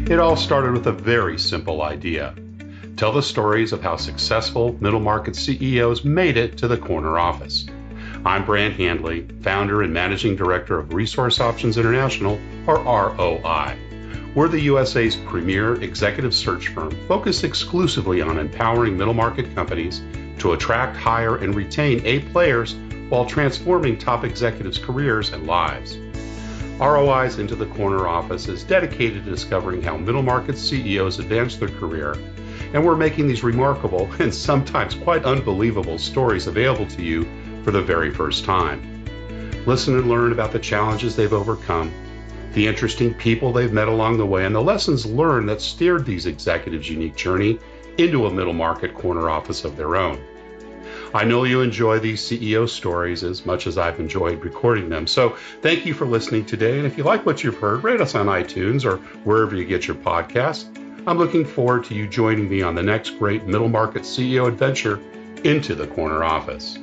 It all started with a very simple idea. Tell the stories of how successful middle market CEOs made it to the corner office. I'm Brant Handley, founder and managing director of Resource Options International, or ROI. We're the USA's premier executive search firm focused exclusively on empowering middle market companies to attract, hire, and retain A players while transforming top executives' careers and lives. ROI's Into the Corner office is dedicated to discovering how middle market CEOs advance their career, and we're making these remarkable and sometimes quite unbelievable stories available to you for the very first time. Listen and learn about the challenges they've overcome, the interesting people they've met along the way, and the lessons learned that steered these executives' unique journey into a middle market corner office of their own. I know you enjoy these CEO stories as much as I've enjoyed recording them. So thank you for listening today. And if you like what you've heard, rate us on iTunes or wherever you get your podcasts. I'm looking forward to you joining me on the next great middle market CEO adventure into the corner office.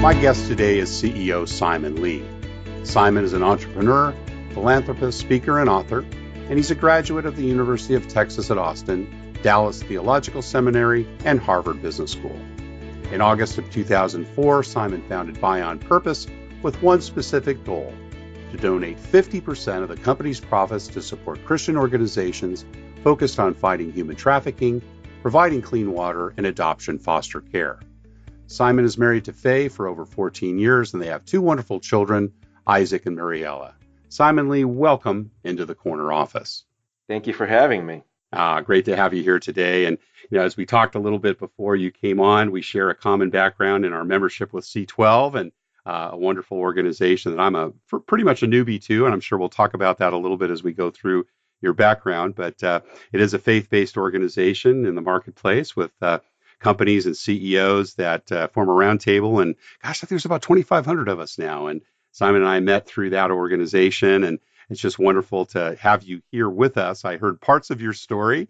My guest today is CEO Simon Lee. Simon is an entrepreneur, philanthropist, speaker, and author, and he's a graduate of the University of Texas at Austin, Dallas Theological Seminary, and Harvard Business School. In August of 2004, Simon founded Beyond Purpose with one specific goal: to donate 50% of the company's profits to support Christian organizations focused on fighting human trafficking, providing clean water, and adoption foster care. Simon is married to Faye for over 14 years, and they have two wonderful children, Isaac and Mariella. Simon Lee, welcome into the corner office. Thank you for having me. Great to have you here today. And as we talked a little bit before you came on, we share a common background in our membership with C12, and a wonderful organization that I'm pretty much a newbie to, and I'm sure we'll talk about that a little bit as we go through your background. But it is a faith-based organization in the marketplace with companies and CEOs that form a roundtable. And gosh, I think there's about 2,500 of us now. And Simon and I met through that organization, and it's just wonderful to have you here with us. I heard parts of your story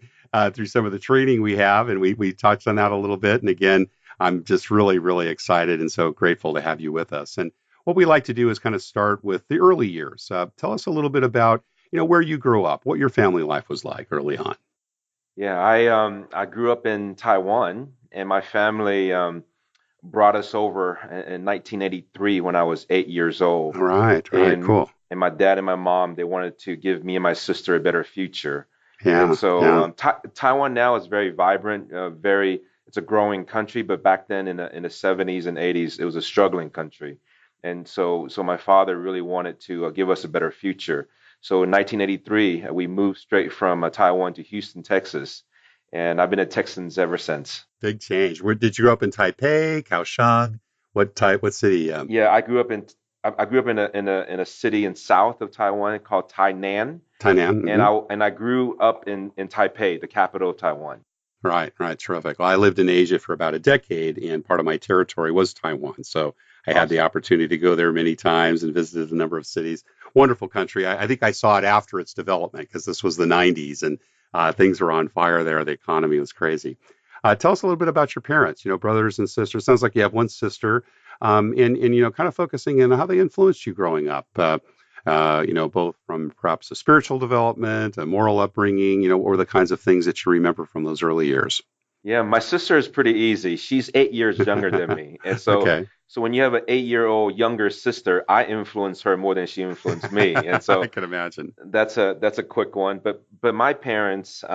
through some of the training we have, and we touched on that a little bit. And again, I'm just really, really excited and so grateful to have you with us. And what we like to do is kind of start with the early years. Tell us a little bit about, where you grew up, what your family life was like early on. Yeah, I grew up in Taiwan, and my family brought us over in 1983 when I was 8 years old. Right, cool. And my dad and my mom, they wanted to give me and my sister a better future. Yeah. And so Taiwan now is very vibrant, it's a growing country, but back then in the 70s and 80s, it was a struggling country. And so my father really wanted to give us a better future. So in 1983, we moved straight from Taiwan to Houston, Texas. And I've been a Texans ever since. Big change. Where did you grow up in Taipei, Kaohsiung? What city? Yeah, I grew up in a city in south of Taiwan called Tainan. Tainan. Mm-hmm. And I grew up in Taipei, the capital of Taiwan. Right, terrific. Well, I lived in Asia for about a decade, and part of my territory was Taiwan. So I had the opportunity to go there many times and visited a number of cities. Wonderful country. I think I saw it after its development because this was the 90s, and things were on fire there. The economy was crazy. Tell us a little bit about your parents, brothers and sisters. Sounds like you have one sister, and kind of focusing on how they influenced you growing up, both from perhaps a spiritual development, a moral upbringing, or the kinds of things that you remember from those early years. Yeah, my sister is pretty easy. She's 8 years younger than me. And so, okay. So when you have an 8-year-old younger sister, I influence her more than she influenced me. And so I can imagine. That's a quick one. But my parents,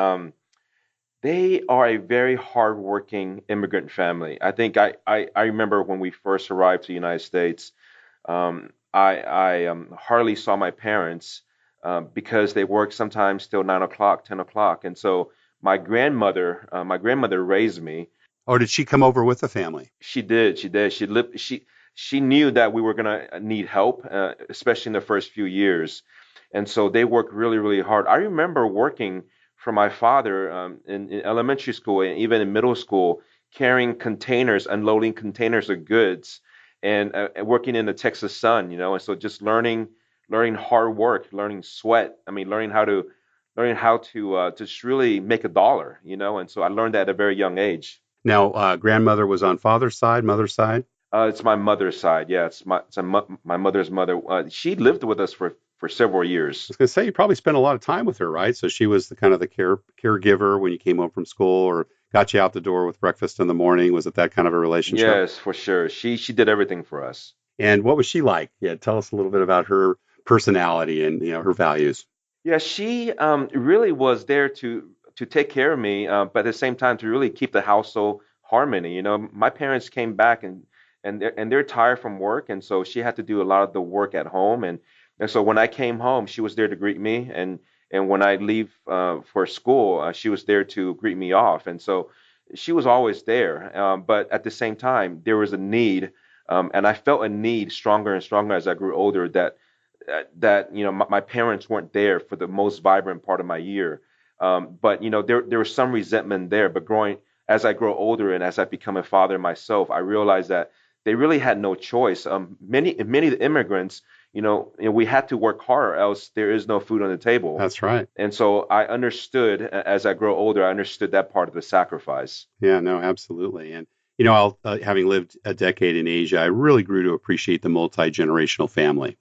they are a very hardworking immigrant family. I think I remember when we first arrived to the United States, I hardly saw my parents because they worked sometimes till 9 o'clock, 10 o'clock. And so my grandmother raised me. Oh, did she come over with the family? She did. She knew that we were going to need help, especially in the first few years. And so they worked really, really hard. I remember working for my father in elementary school and even in middle school, carrying containers, unloading containers of goods, and working in the Texas sun, and so just learning hard work, learning sweat. I mean, learning how to just really make a dollar, and so I learned that at a very young age. Now, grandmother was on father's side, mother's side? It's my mother's side. Yeah, my mother's mother. She lived with us for several years. Was going to say you probably spent a lot of time with her, right? So she was the kind of the caregiver when you came home from school, or got you out the door with breakfast in the morning. Was it that kind of a relationship? Yes, for sure. She did everything for us. And what was she like? Yeah, tell us a little bit about her personality and her values. Yeah, she really was there to take care of me, but at the same time to really keep the household harmony. You know, my parents came back and they're tired from work, and so she had to do a lot of the work at home. And so when I came home, she was there to greet me, and when I leave for school, she was there to greet me off. And so she was always there. But at the same time, there was a need, and I felt a need stronger and stronger as I grew older that my parents weren't there for the most vibrant part of my year. But there was some resentment there. But growing as I grow older and as I become a father myself, I realized that they really had no choice. Many of the immigrants, we had to work harder, else there is no food on the table. That's right. And so I understood as I grow older, I understood that part of the sacrifice. Yeah, no, absolutely. And having lived a decade in Asia, I really grew to appreciate the multi-generational family.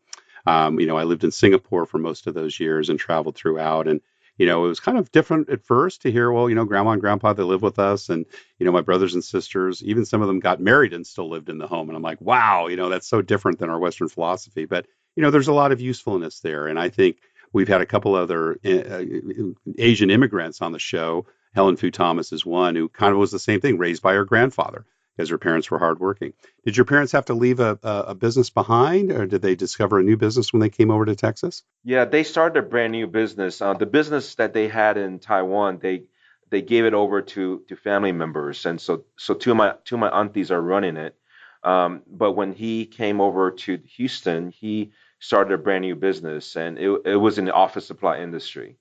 I lived in Singapore for most of those years and traveled throughout. And, it was kind of different at first to hear, well, grandma and grandpa, they live with us. And, my brothers and sisters, even some of them got married and still lived in the home. And I'm like, wow, that's so different than our Western philosophy. But, there's a lot of usefulness there. And I think we've had a couple other Asian immigrants on the show. Helen Fu Thomas is one who kind of was the same thing, raised by her grandfather because her parents were hardworking. Did your parents have to leave a business behind, or did they discover a new business when they came over to Texas? Yeah, they started a brand new business. The business that they had in Taiwan, they gave it over to family members, and so two of my aunties are running it. But when he came over to Houston, he started a brand new business, and it was in the office supply industry.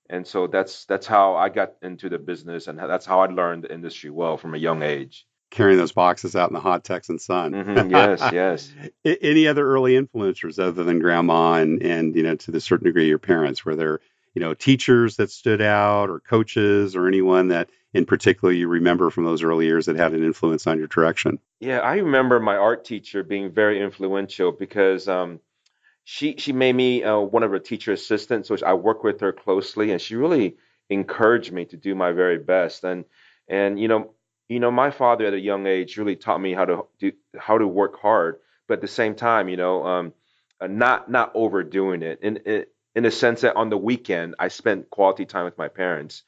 And so that's how I got into the business, and that's how I learned the industry well from a young age. Carrying those boxes out in the hot Texan sun. Yes, yes. Any other early influencers other than grandma and to the certain degree your parents? Were there teachers that stood out, or coaches, or anyone that in particular you remember from those early years that had an influence on your direction? Yeah, I remember my art teacher being very influential because she made me one of her teacher assistants, so I worked with her closely, and she really encouraged me to do my very best. And my father at a young age really taught me how to work hard, but at the same time, not overdoing it. In a sense that on the weekend I spent quality time with my parents.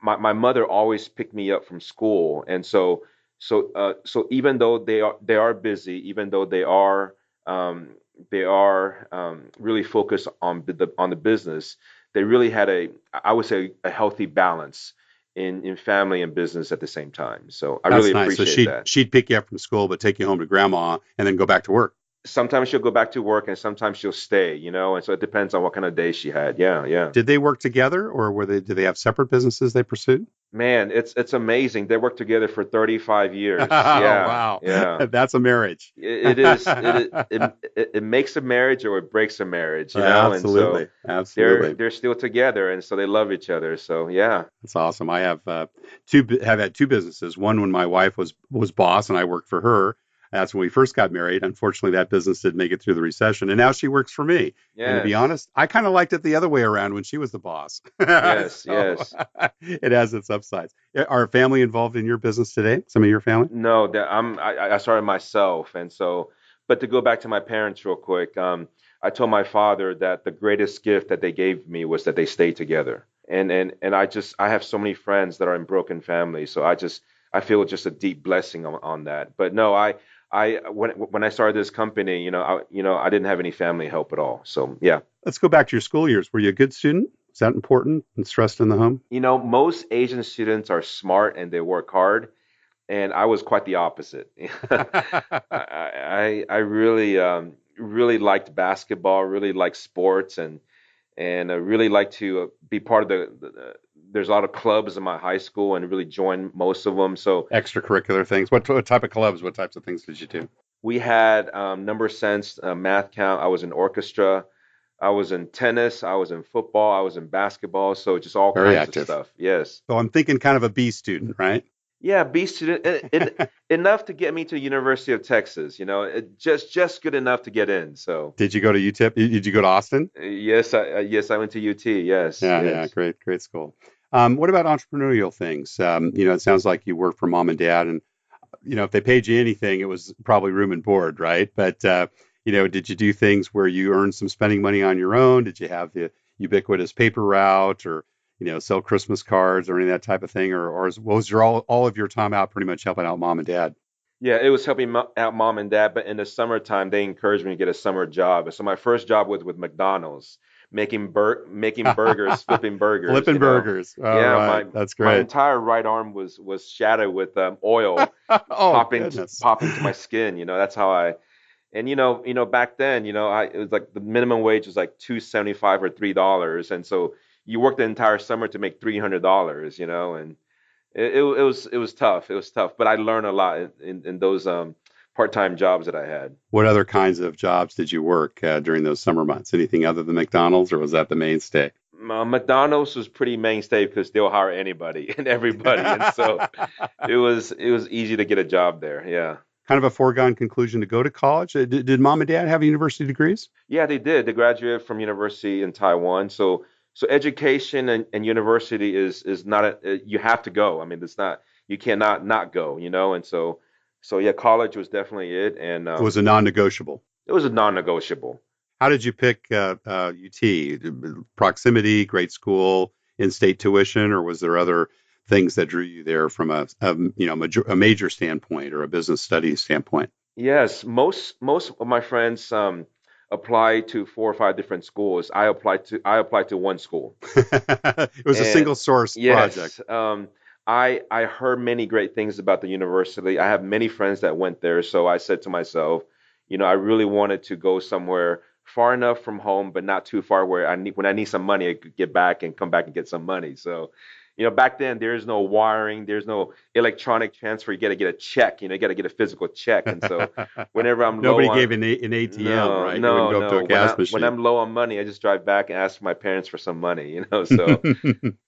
My mother always picked me up from school, and so even though they are busy, even though they are really focused on the business. They really had I would say, a healthy balance in family and business at the same time. So I That's really nice. So appreciate that. she'd pick you up from school, but take you home to grandma and then go back to work. Sometimes she'll go back to work and sometimes she'll stay, and so it depends on what kind of day she had. Yeah, yeah. Did they work together, or did they have separate businesses they pursued? Man, it's amazing. They worked together for 35 years. Oh, Yeah, wow. yeah. That's a marriage. It is. It makes a marriage or it breaks a marriage, and so Absolutely. they're Absolutely. they're still together, and so they love each other. So yeah. That's awesome. I have have had two businesses. One when my wife was boss and I worked for her. That's when we first got married. Unfortunately, that business didn't make it through the recession, and now she works for me. And to be Yes. honest, I kind of liked it the other way around when she was the boss. Yes. So Yes. it has its upsides. Are family involved in your business today? Some of your family? No, that I started myself, and so. But to go back to my parents real quick, I told my father that the greatest gift that they gave me was that they stayed together. And I have so many friends that are in broken families, so I feel just a deep blessing on that. But no, when I started this company, I didn't have any family help at all. So yeah. Let's go back to your school years. Were you a good student? Is that important and stressed in the home? Most Asian students are smart and they work hard, and I was quite the opposite. I really really liked basketball, really liked sports, and I really like to be part of there's a lot of clubs in my high school and really join most of them. So Extracurricular things. What type of clubs? What types of things did you do? we had number sense, math count. I was in orchestra. I was in tennis. I was in football. I was in basketball. So just all Very kinds of active. stuff. Yes. So I'm thinking kind of a B student, right? Yeah, B student, enough to get me to University of Texas. Just good enough to get in. So Did you go to UTEP? Did you go to Austin? yes, I went to UT. Yes, Yeah, yeah, yes. great school. What about entrepreneurial things? It sounds like you work for mom and dad, and if they paid you anything, it was probably room and board, right? But did you do things where you earned some spending money on your own? Did you have the ubiquitous paper route, or sell Christmas cards or any of that type of thing, or was your all of your time out pretty much helping out mom and dad? Yeah, it was helping out mom and dad, but in the summertime, they encouraged me to get a summer job. So my first job was with McDonald's, making burgers, flipping burgers. Flipping burgers. All Yeah, right, my that's my great. entire right arm was shattered with oil Oh goodness. popping to my skin. That's how I. And back then, it was like the minimum wage was like 2.75 or $3, and so you work the entire summer to make $300. And it was tough. It was tough, but I learned a lot in those part-time jobs that I had. What other kinds of jobs did you work during those summer months? Anything other than McDonald's, or was that the mainstay? McDonald's was pretty mainstay because they'll hire anybody and everybody, and so it was easy to get a job there. Yeah. Kind of a foregone conclusion to go to college. Did mom and dad have university degrees? Yeah, they did. They graduated from university in Taiwan. So education and university is not you have to go. I mean, it's not you cannot not go. And so yeah, college was definitely it, and It was a non-negotiable. it was a non-negotiable. How did you pick UT? Proximity, great school, in-state tuition, or was there other things that drew you there from a major standpoint or a business studies standpoint? Yes, most of my friends applied to 4 or 5 different schools. I applied to one school. It was a And single source project. yes, I heard many great things about the university. I have many friends that went there, so I said to myself, I really wanted to go somewhere far enough from home, but not too far where when I need some money, I could get back and come back and get some money. So, back then there's no wiring, there's no electronic transfer. You got to get a check. You got to get a physical check. And so, whenever I'm low Nobody on gave an ATM, no, right? You wouldn't no, go up to no. a When gas when machine. I'm low on money, I just drive back and ask my parents for some money. So,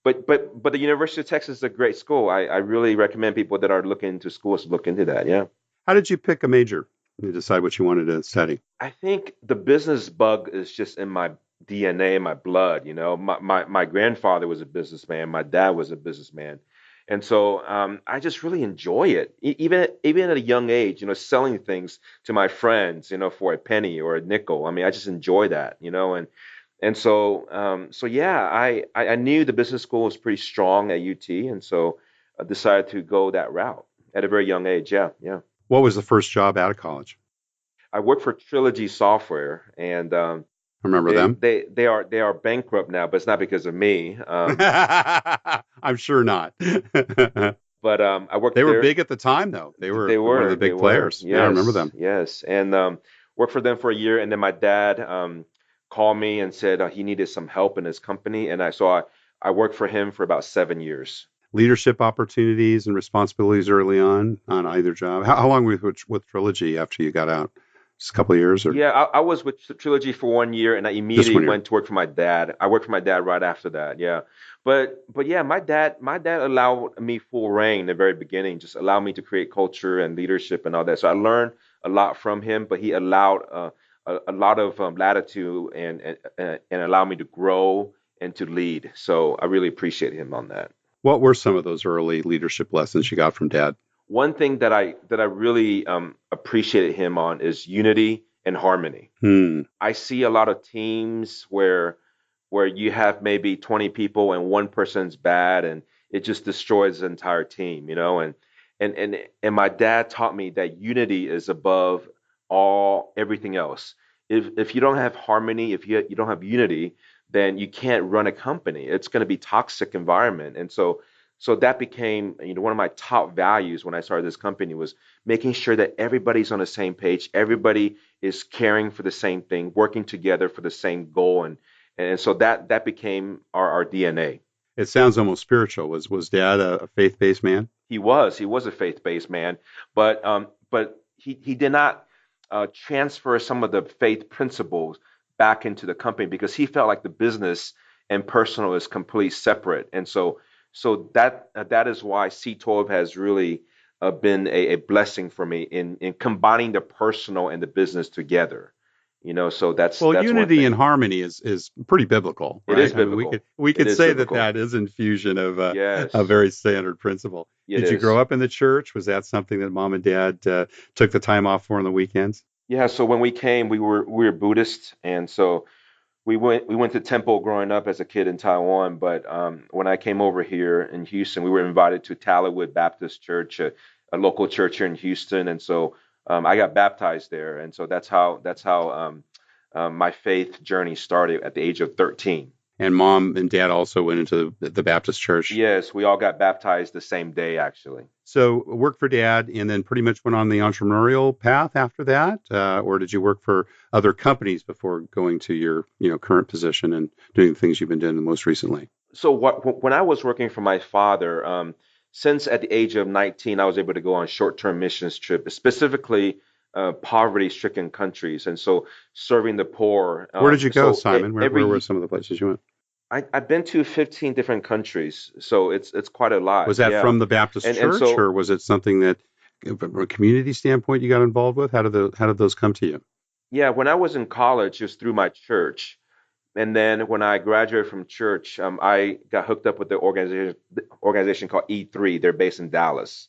but the University of Texas is a great school. I really recommend people that are looking into schools to look into that. Yeah. How did you pick a major? You decide what you wanted to study. I think the business bug is just in my DNA, my blood. My grandfather was a businessman. My dad was a businessman. And so I just really enjoy it, even at a young age. Selling things to my friends, for a penny or a nickel. I mean, I just enjoy that. And so yeah, I knew the business school was pretty strong at UT, and so I decided to go that route at a very young age. Yeah, yeah. What was the first job out of college? I work for Trilogy Software, and Remember they them? they they are they are bankrupt now, but it's not because of me. I'm sure not. But I They worked were there. big at the time, though. They They were one of the were, they big were, players. Yeah, I remember yes, them. yes, and worked for them for a year, and then my dad called me and said he needed some help in his company, and I worked for him for about 7 years. Leadership opportunities and responsibilities early on either job. How long were you with Trilogy after you got out? Just a couple of years or Yeah, I was with Trilogy for 1 year, and I just immediately 1 year? went to work for my dad. I worked for my dad right after that. Yeah, but yeah, my dad allowed me full reign in the very beginning, just allowed me to create culture and leadership and all that. So I learned a lot from him, but he allowed a lot of latitude and allowed me to grow and to lead. So I really appreciate him on that. What were some of those early leadership lessons you got from Dad? One thing that I really appreciated him on is unity and harmony. Hmm. I see a lot of teams where you have maybe 20 people and one person's bad and it just destroys the entire team, and my dad taught me that unity is above everything else. If you don't have harmony, if you don't have unity, then you can't run a company. It's going to be toxic environment. And so that became, one of my top values when I started this company was making sure that everybody's on the same page, everybody is caring for the same thing, working together for the same goal, and so that became our DNA. It sounds almost spiritual. Was Dad a faith-based man? He was a faith-based man, but he did not transfer some of the faith principles back into the company because he felt like the business and personal is completely separate, and so. So that is why C12 has really been a blessing for me in combining the personal and the business together. So Well, that's one unity and thing. harmony is pretty biblical, It right? is I mean, we could biblical. we It could is say that biblical. that is infusion of a Yes, very standard principle. it Did you is. grow up in the church? Was that something that mom and dad took the time off for on the weekends? Yeah, so when we came, we were Buddhist, and so we went to temple growing up as a kid in Taiwan. But when I came over here in Houston, we were invited to Tallowood Baptist Church, a local church here in Houston, and so I got baptized there, and so that's how my faith journey started at the age of 13. And mom and dad also went into the Baptist church. Yes, we all got baptized the same day, actually. So worked for dad, and then pretty much went on the entrepreneurial path after that, or did you work for other companies before going to your current position and doing the things you've been doing most recently? So when I was working for my father, since at the age of 19, I was able to go on short-term missions trips, specifically poverty-stricken countries, and so serving the poor. Where did you go, So Simon? Where were every some of the places you went? I've been to 15 different countries, so it's quite a lot. Was that Yeah, from the Baptist and church, so or was it something that, from a community standpoint, you got involved with? How did those come to you? yeah, when I was in college, it was through my church, and then when I graduated from church, I got hooked up with the organization called E3. They're based in Dallas.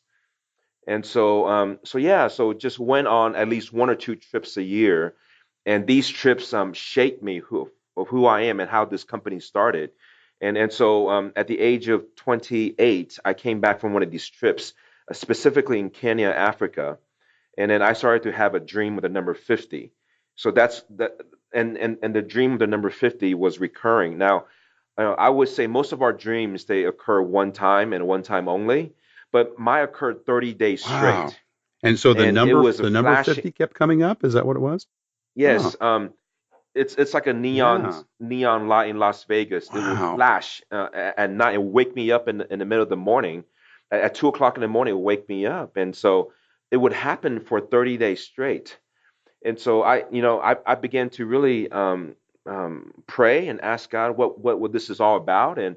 And so yeah, so just went on at least one or two trips a year, and these trips shaped me of who I am and how this company started. And so at the age of 28, I came back from one of these trips, specifically in Kenya, Africa, and then I started to have a dream with the number 50. So that's that, and the dream of the number 50 was recurring. Now, I would say most of our dreams they occur one time and one time only, but mine occurred 30 days Wow. straight, And so the and it number was a the number flashing. 50 kept coming up. Is that what it was? Oh, Yes, it's like a yeah. neon light in Las Vegas. It will Wow. flash at night and wake me up in the middle of the morning. At 2 o'clock in the morning, it would wake me up, and so it would happen for 30 days straight. And so I began to really pray and ask God what this is all about. And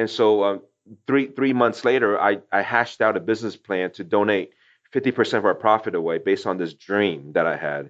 so 3 months later, I hashed out a business plan to donate 50% of our profit away based on this dream that I had.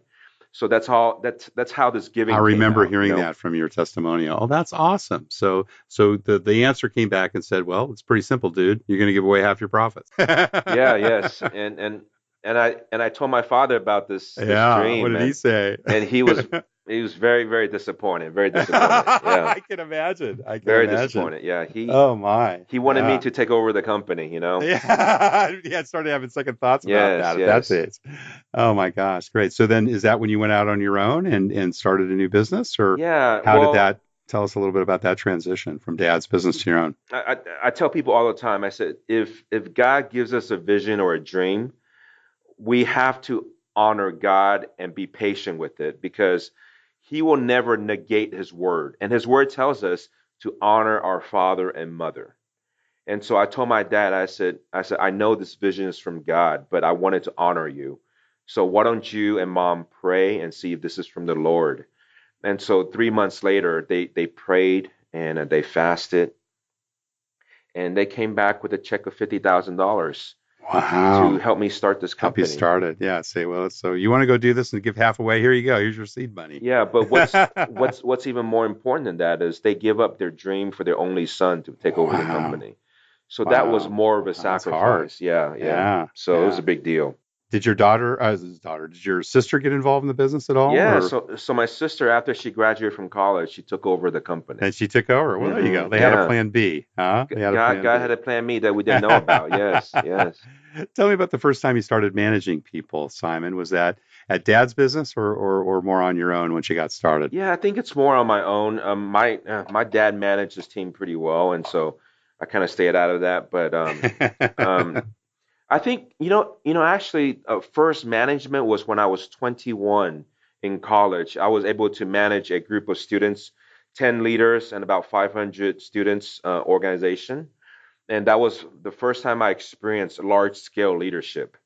So that's how this I giving came remember out. hearing that from your testimonial. Oh, that's awesome. So the answer came back and said, "Well, it's pretty simple, dude. You're going to give away half your profits." Yeah, yes, and I told my father about this Yeah. What dream, did he say? and he was very very disappointed, very disappointed. Yeah, I can imagine. I can very imagine. disappointed. Yeah, he Oh my. he wanted me Yeah. to take over the company. Yeah. Yeah. Started having second thoughts about Yes, that at that yes. stage. Oh my gosh. Great. So then is that when you went out on your own and started a new business, or Yeah, how did well, that tell us a little bit about that transition from dad's business to your own? I tell people all the time, I said, if God gives us a vision or a dream, we have to honor God and be patient with it because he will never negate his word. And his word tells us to honor our father and mother. And so I told my dad, I said, I know this vision is from God, but I wanted to honor you. So why don't you and mom pray and see if this is from the Lord? And so 3 months later, they prayed and they fasted and they came back with a check of $50,000 to Wow. help me start this Help you company. start it. Yeah. Say, well, so you want to go do this and give half away? Here you go. Here's your seed money. Yeah, but what's even more important than that is they give up their dream for their only son to take over the Wow. company. So that was Wow. more of a That's hard. sacrifice. Yeah, yeah. Yeah. So it was Yeah. a big deal. Did your sister get involved in the business at all, Yeah, or so my sister, after she graduated from college, she took over the company. and she took over? Well, there you go. They had a Yeah. plan B, huh? They had a God, plan God B. had a plan me that we didn't know about. Yes, yes. Tell me about the first time you started managing people, Simon. Was that at Dad's business, or more on your own once you got started? Yeah, I think it's more on my own. My dad managed his team pretty well, and so I kind of stayed out of that. But um, I think actually, first management was when I was 21 in college. I was able to manage a group of students, 10 leaders, and about 500 students organization, and that was the first time I experienced large scale leadership.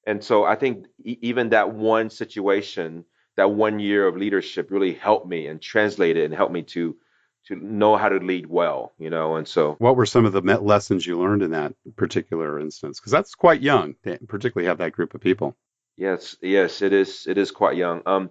And so I think even that one situation, that one year of leadership really helped me and translated and helped me to know how to lead well, and so. What were some of the lessons you learned in that particular instance? Because that's quite young, to particularly have that group of people. Yes, it is quite young.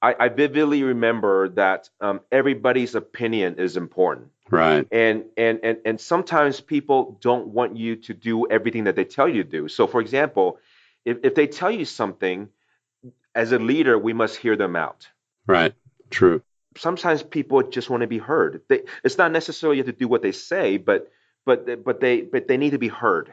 I vividly remember that everybody's opinion is important. Right, And sometimes people don't want you to do everything that they tell you to do. So for example, if they tell you something, as a leader, we must hear them out. right, true. Sometimes people just want to be heard. It's not necessarily you have to do what they say, but they need to be heard.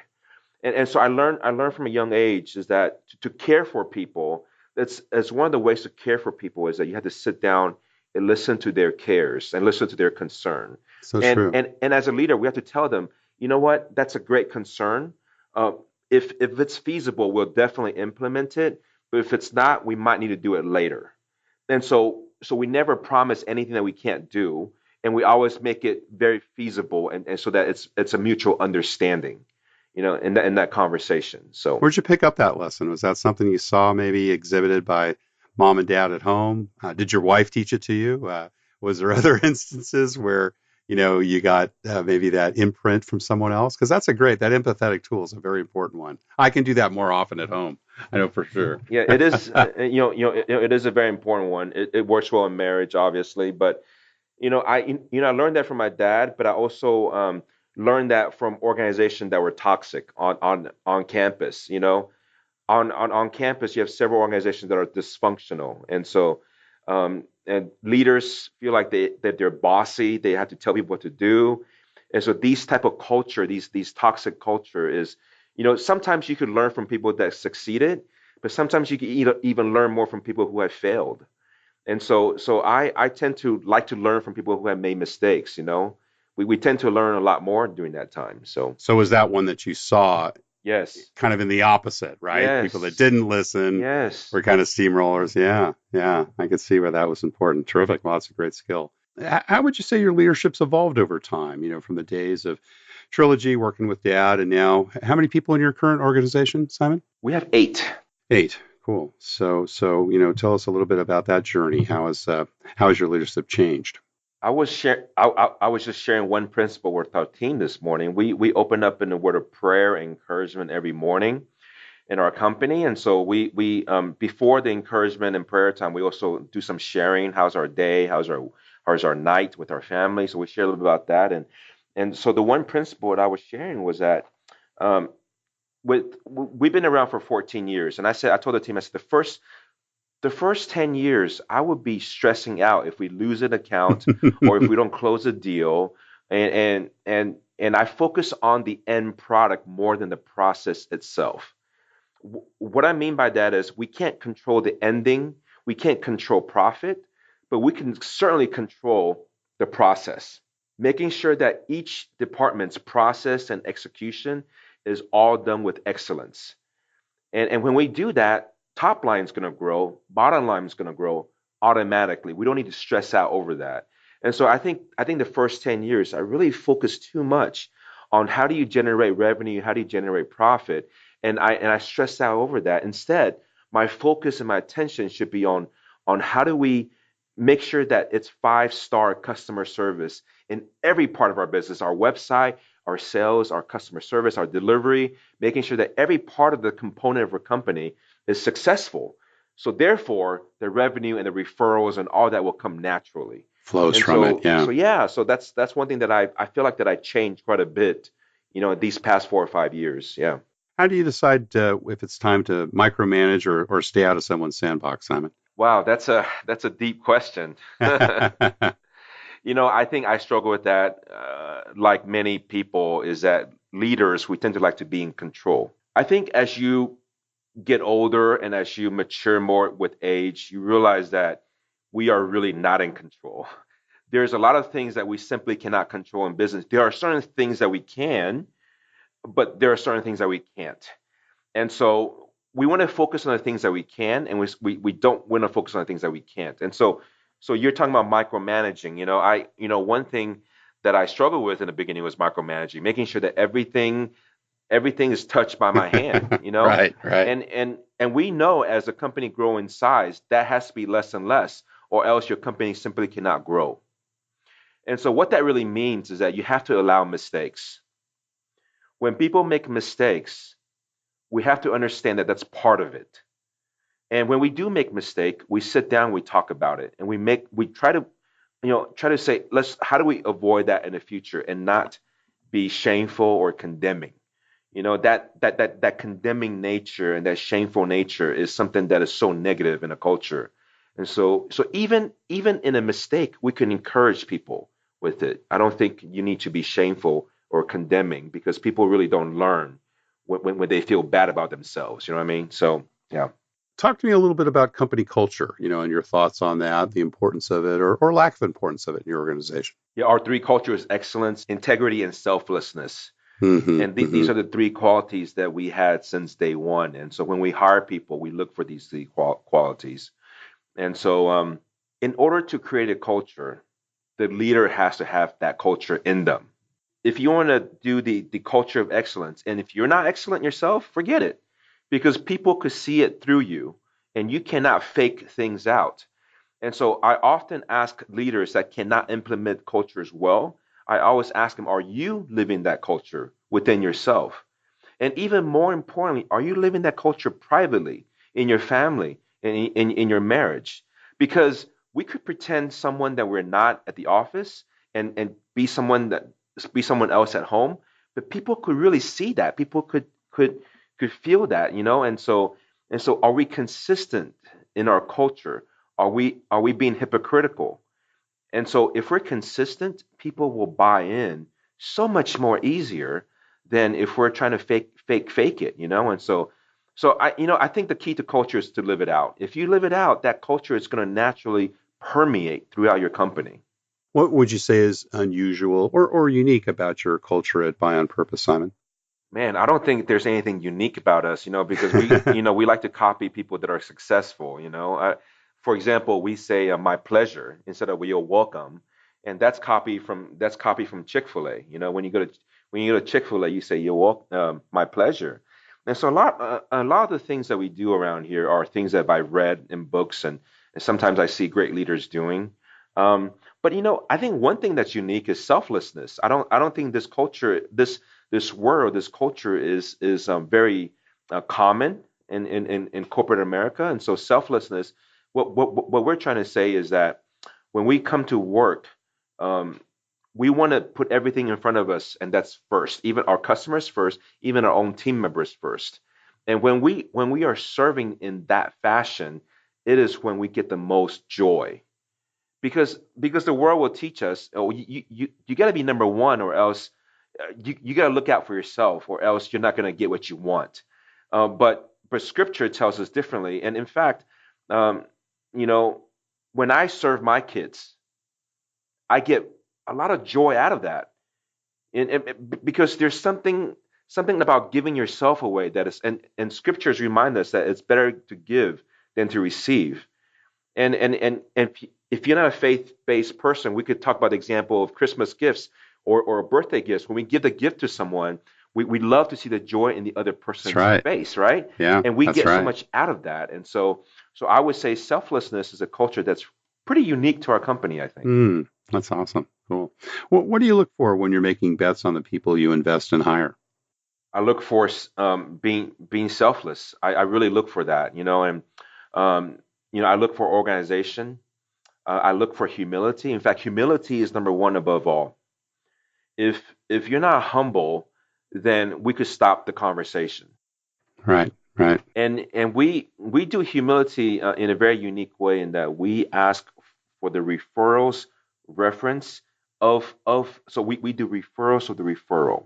And so I learned from a young age is that to care for people, that's one of the ways to care for people is that you have to sit down and listen to their cares and listen to their concern. So And true. and and as a leader, we have to tell them, you know what, that's a great concern. Uh, if it's feasible, we'll definitely implement it. But if it's not, we might need to do it later. And so we never promise anything that we can't do, and we always make it very feasible, and so that it's a mutual understanding, in that conversation. So Where'd you pick up that lesson? Was that something you saw maybe exhibited by mom and dad at home? Did your wife teach it to you? Was there other instances where, you got maybe that imprint from someone else? Because that empathetic tool is a very important one. I can do that more often at home. I know for sure. yeah, it is. It is a very important one. It works well in marriage, obviously, but I learned that from my dad, but I also learned that from organizations that were toxic on campus. On campus, you have several organizations that are dysfunctional, and leaders feel like that they're bossy. They have to tell people what to do, and so these type of culture, these toxic culture is, sometimes you could learn from people that succeeded, but sometimes you can even learn more from people who have failed. And so I tend to like to learn from people who have made mistakes. We tend to learn a lot more during that time. So So was that one that you saw yes, kind of in the opposite, right? People that yes, didn't listen yes. were kind of steamrollers. Yeah, yeah. I could see where that was important. Terrific. Well, that's a great skill. How would you say your leadership's evolved over time? From the days of Trilogy, working with Dad, and now, how many people in your current organization, Simon? We have 8. 8. Cool. So tell us a little bit about that journey. How has your leadership changed? I was just sharing one principle with our team this morning. We open up in a word of prayer and encouragement every morning in our company, and so we before the encouragement and prayer time, we also do some sharing. How's our day? How's our night with our family? So we share a little bit about that, and so the one principle that I was sharing was that um, we've been around for 14 years, and I told the team, I said the first 10 years, I would be stressing out if we lose an account or if we don't close a deal. And I focus on the end product more than the process itself. What I mean by that is we can't control the ending, we can't control profit, but we can certainly control the process, making sure that each department's process and execution is all done with excellence. And when we do that, top line is going to grow, bottom line is going to grow automatically. We don't need to stress out over that. And so I think the first 10 years, I really focused too much on how do you generate revenue, how do you generate profit, and I stressed out over that. Instead, my focus and my attention should be on how do we make sure that it's 5-star customer service in every part of our business, our website, our sales, our customer service, our delivery, making sure that every part of the component of our company is successful. So therefore, the revenue and the referrals and all that will come naturally. Flows And from it. so Yeah. yeah, so that's one thing that I feel like that I changed quite a bit, these past 4 or 5 years. Yeah. How do you decide if it's time to micromanage or stay out of someone's sandbox, Simon? Wow, that's a deep question. I think I struggle with that, like many people, is that leaders, we tend to like to be in control. I think as you get older and as you mature more with age, you realize that we are really not in control. There's a lot of things that we simply cannot control in business. There are certain things that we can, but there are certain things that we can't. And so we want to focus on the things that we can, and we don't want to focus on the things that we can't. And so you're talking about micromanaging. One thing that I struggled with in the beginning was micromanaging, making sure that everything is touched by my hand, Right, right. and we know as a company grow in size, that has to be less and less, or else your company simply cannot grow. And so what that really means is that you have to allow mistakes. When people make mistakes, we have to understand that that's part of it. And when we do make mistake, we sit down, we talk about it, and we try to, try to say, how do we avoid that in the future and not be shameful or condemning? That condemning nature and that shameful nature is something that is so negative in a culture. And so even in a mistake, we can encourage people with it. I don't think you need to be shameful or condemning, because people really don't learn when they feel bad about themselves. You know what I mean? So yeah. Talk to me a little bit about company culture, and your thoughts on that, the importance of it or lack of importance of it in your organization. Yeah, our three cultures: excellence, integrity, and selflessness. And these Mm-hmm. are the three qualities that we had since day one. And so when we hire people, we look for these three qualities. And so, in order to create a culture, the leader has to have that culture in them. If you want to do the culture of excellence, and if you're not excellent yourself, forget it, because people could see it through you, and you cannot fake things out. And so I often ask leaders that cannot implement cultures well, I always ask them, are you living that culture within yourself? And even more importantly, are you living that culture privately in your family, in your marriage? Because we could pretend someone that we're not at the office, and be someone else at home, but people could really see that. People could feel that, and so are we consistent in our culture? Are we being hypocritical? And so if we're consistent, people will buy in so much more easier than if we're trying to fake it. And so I think the key to culture is to live it out. If you live it out, that culture is going to naturally permeate throughout your company. What would you say is unusual or unique about your culture at Buy on Purpose, Simon? Man, I don't think there's anything unique about us, because we like to copy people that are successful. For example, we say my pleasure instead of you're welcome, and that's copy from Chick-fil-A. When you go to Chick-fil-A, you say you're welcome, my pleasure. And so a lot of the things that we do around here are things that I've read in books, and sometimes I see great leaders doing. But I think one thing that's unique is selflessness. I don't think this culture, this world, this culture is very common in corporate America. And so selflessness, what we're trying to say is that when we come to work, um, we want to put everything in front of us, and that's first, even our customers first, even our own team members first. And when we are serving in that fashion, it is when we get the most joy, because the world will teach us, oh, you got to be number one, or else you got to look out for yourself, or else you're not going to get what you want. But Scripture tells us differently. And in fact, um, you know, when I serve my kids, I get a lot of joy out of that, because there's something about giving yourself away that is, and Scriptures remind us that it's better to give than to receive. And if you're not a faith-based person, we could talk about the example of Christmas gifts, or birthday gifts. When we give the gift to someone, we love to see the joy in the other That's person's right. face, right? Yeah, And we that's get so right. much out of that. And so I would say selflessness is a culture that's pretty unique to our company, I think. That's awesome. Cool. What do you look for when you're making bets on the people you invest and hire? I look for being selfless. I really look for that. And um, I look for organization. I look for humility. In fact, humility is number one above all. If you're not humble, then we could stop the conversation. Right, right. And we do humility in a very unique way, in that we ask for the referrals reference of so we do referrals of the referral,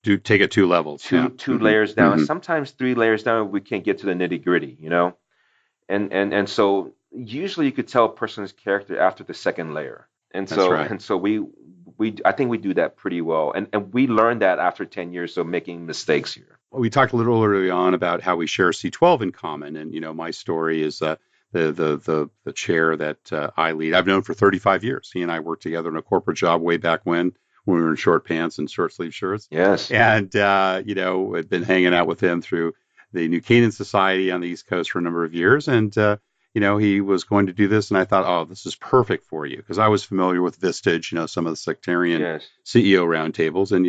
Do take it two levels. Yeah. two layers down, sometimes three layers down. We can't get to the nitty-gritty. And so usually you could tell a person's character after the second layer. And That's so right. and so we I think we do that pretty well. And we learned that after 10 years of making mistakes here. We talked a little early on about how we share C12 in common, and my story is the chair that I lead. I've known for 35 years. He and I worked together in a corporate job way back when we were in short pants and short sleeve shirts, Yes. and I've been hanging out with him through the New Canaan Society on the East Coast for a number of years, and he was going to do this, and I thought, oh, this is perfect for you because I was familiar with Vistage, some of the sectarian Yes. CEO roundtables, and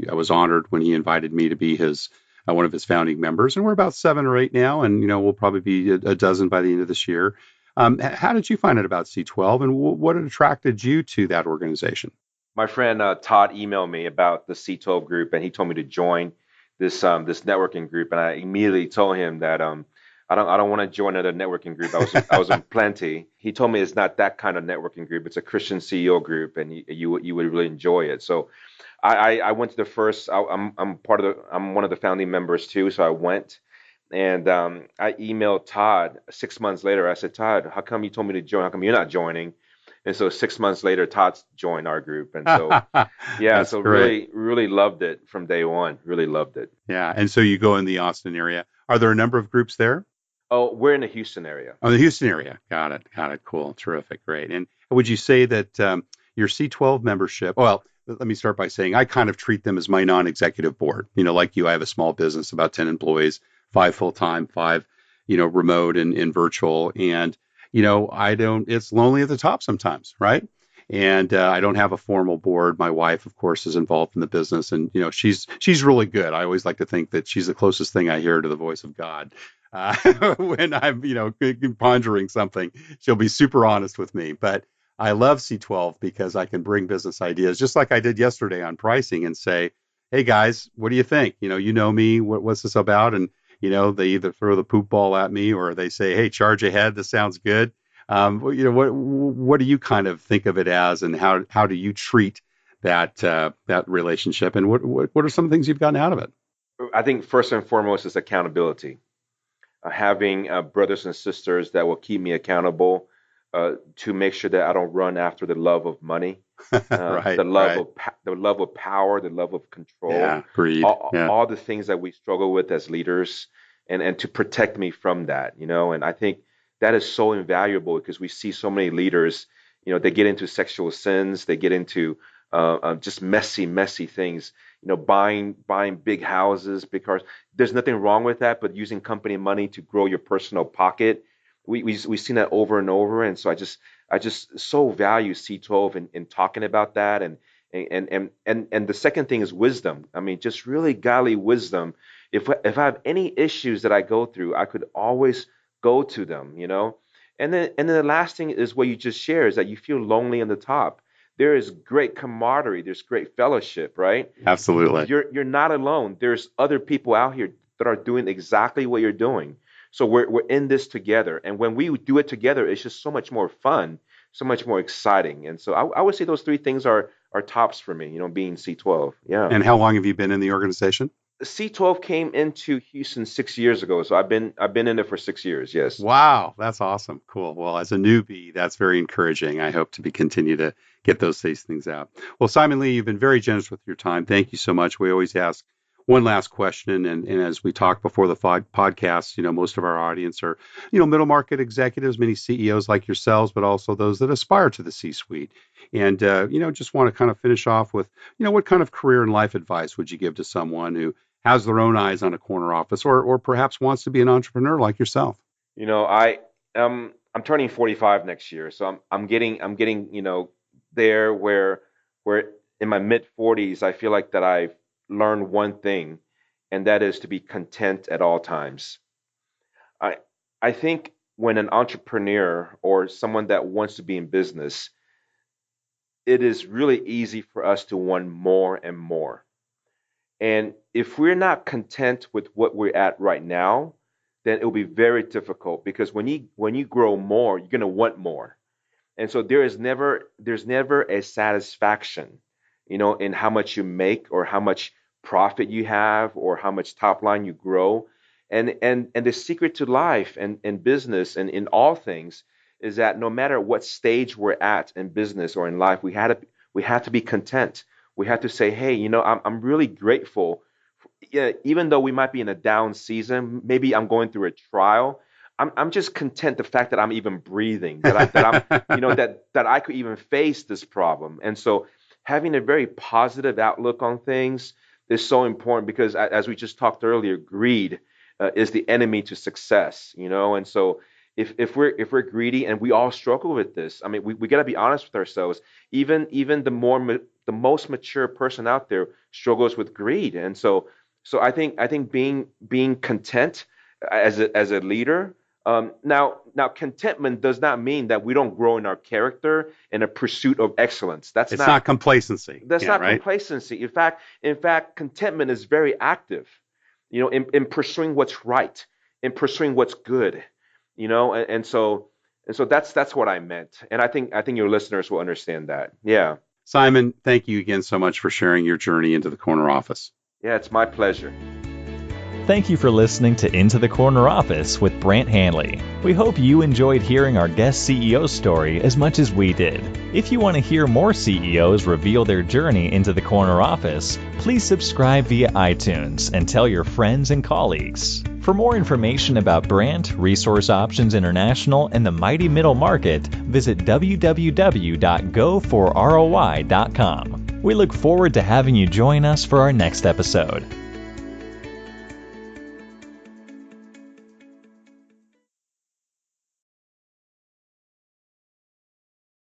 I was honored when he invited me to be his one of his founding members, and we're about 7 or 8 now, and we'll probably be a dozen by the end of this year. How did you find out about C12, and what attracted you to that organization? My friend Todd emailed me about the C12 group, and he told me to join this networking group, and I immediately told him that I don't want to join another networking group. I was in plenty. He told me it's not that kind of networking group. It's a Christian CEO group, and you would really enjoy it. So I went to the first. I'm one of the founding members too. So I went, and I emailed Todd 6 months later. I said, Todd, how come you told me to join? How come you're not joining? And so 6 months later, Todd joined our group, and so yeah, That's so great. really loved it from day one. Really loved it. Yeah, and so you go in the Austin area. Are there a number of groups there? Oh, we're in the Houston area. Oh, the Houston area. Got it. Got it. Cool. Terrific. Great. And would you say that your C12 membership? Well, let me start by saying I kind of treat them as my non-executive board. Like you, I have a small business, about 10 employees, 5 full-time, 5, remote and virtual. And, I don't, it's lonely at the top sometimes, right? And I don't have a formal board. My wife, of course, is involved in the business, and she's really good. I always like to think that she's the closest thing I hear to the voice of God. When I'm, pondering something, she'll be super honest with me. But I love C12 because I can bring business ideas, just like I did yesterday on pricing, and say, "Hey guys, what do you think? You know me. What's this about?" And they either throw the poop ball at me or they say, "Hey, charge ahead. This sounds good." What do you kind of think of it as, and how do you treat that relationship, and what are some things you've gotten out of it? I think first and foremost is accountability. Having brothers and sisters that will keep me accountable to make sure that I don't run after the love of money, Right, the love right. of the love of power, the love of control, Yeah, greed. all, Yeah. all the things that we struggle with as leaders, and to protect me from that. And I think that is so invaluable because we see so many leaders, they get into sexual sins, they get into just messy things, buying big houses, because there's nothing wrong with that, but using company money to grow your personal pocket, we've seen that over and over. And so I just so value C12 in talking about that. And the second thing is wisdom. I mean, just really godly wisdom. If I have any issues that I go through, I could always go to them. And then the last thing is what you just shared, is that you feel lonely on the top. There is great camaraderie, there's great fellowship, right? Absolutely. You're not alone. There's other people out here that are doing exactly what you're doing. So we're in this together. And when we do it together, it's just so much more fun, so much more exciting. And so I would say those three things are tops for me, being C12. Yeah. And how long have you been in the organization? C12 came into Houston 6 years ago. So I've been in it for 6 years, yes. Wow, that's awesome. Cool. Well, as a newbie, that's very encouraging. I hope to continue to get these things out. Well, Simon Lee, you've been very generous with your time. Thank you so much. We always ask one last question, and as we talked before the podcast, most of our audience are, middle market executives, many CEOs like yourselves, but also those that aspire to the C-suite. And just want to kind of finish off with, what kind of career and life advice would you give to someone who has their own eyes on a corner office, or perhaps wants to be an entrepreneur like yourself? I'm turning 45 next year, so I'm getting there where in my mid 40s I feel like that I've learned one thing, and that is to be content at all times. I I think when an entrepreneur or someone that wants to be in business, it is really easy for us to want more and more. And if we're not content with what we're at right now, then it will be very difficult, because when you grow more, you're going to want more. And so there's never a satisfaction, in how much you make, or how much profit you have, or how much top line you grow. And the secret to life and business and in all things is that no matter what stage we're at in business or in life, we had to be content. We had to say, hey, I'm really grateful. Yeah, even though we might be in a down season, maybe I'm going through a trial. I'm just content the fact that I'm even breathing, that I could even face this problem. And so having a very positive outlook on things is so important, because as we just talked earlier, greed is the enemy to success. And so if we're greedy, and we all struggle with this. I mean, we got to be honest with ourselves. Even the most mature person out there struggles with greed. And so I think being content as a leader. Now contentment does not mean that we don't grow in our character in a pursuit of excellence. It's not complacency. That's Yeah, not right? complacency. In fact, contentment is very active. In pursuing what's right, in pursuing what's good. And so that's what I meant. And I think your listeners will understand that. Yeah. Simon, thank you again so much for sharing your journey into the corner office. Yeah, it's my pleasure. Thank you for listening to Into the Corner Office with Brant Hanley. We hope you enjoyed hearing our guest CEO story as much as we did. If you want to hear more CEOs reveal their journey into the corner office, please subscribe via iTunes and tell your friends and colleagues. For more information about Brant, Resource Options International, and the mighty middle market, visit www.go4roi.com. We look forward to having you join us for our next episode.